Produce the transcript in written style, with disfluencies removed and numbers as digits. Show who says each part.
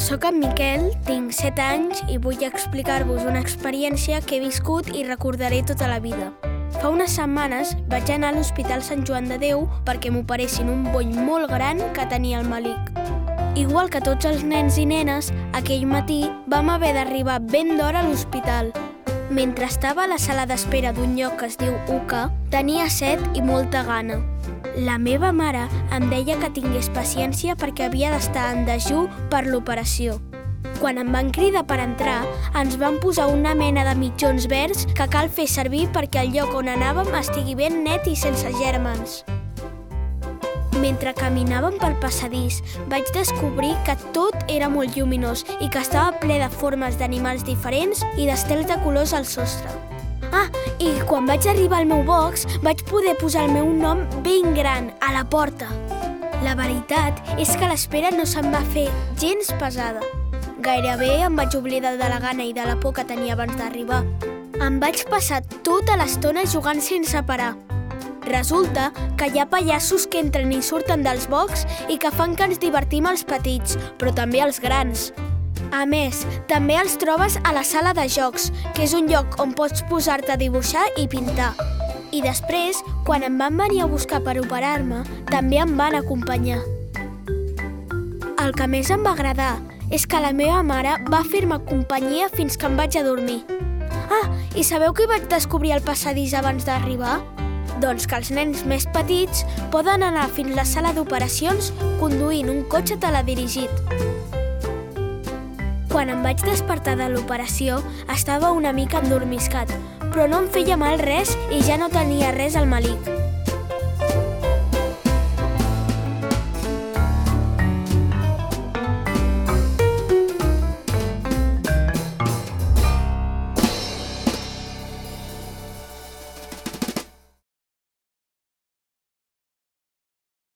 Speaker 1: Soc en Miquel, tinc 7 anys i vull explicar-vos una experiència que he viscut i recordaré tota la vida. Fa unes setmanes vaig anar a l'Hospital Sant Joan de Déu perquè m'operessin un boll molt gran que tenia el malic. Igual que tots els nens i nenes, aquell matí vam haver d'arribar ben d'hora a l'hospital. Mentre estava a la sala d'espera d'un lloc que es diu UCA, tenia set i molta gana. La meva mare em deia que tingués paciència perquè havia d'estar en dejú per l'operació. Quan em van cridar per entrar, ens van posar una mena de mitjons verds que cal fer servir perquè el lloc on anàvem estigui ben net i sense gèrmens. Mentre caminàvem pel passadís, vaig descobrir que tot era molt lluminós i que estava ple de formes d'animals diferents i d'estels de colors al sostre. I quan vaig arribar al meu box, vaig poder posar el meu nom ben gran, a la porta. La veritat és que l'espera no se'm va fer gens pesada. Gairebé em vaig oblidar de la gana i de la por que tenia abans d'arribar. Em vaig passar tota l'estona jugant sense parar. Resulta que hi ha pallassos que entren i surten dels box i que fan que ens divertim els petits, però també els grans. A més, també els trobes a la sala de jocs, que és un lloc on pots posar-te a dibuixar i pintar. I després, quan em van venir a buscar per operar-me, també em van acompanyar. El que més em va agradar és que la meva mare va fer-me companyia fins que em vaig adormir. I sabeu què vaig descobrir al passadís abans d'arribar? Doncs que els nens més petits poden anar fins a la sala d'operacions conduint un cotxe teledirigit. Quan em vaig despertar de l'operació, estava una mica endormiscat, però no em feia mal res i ja no tenia res al malic.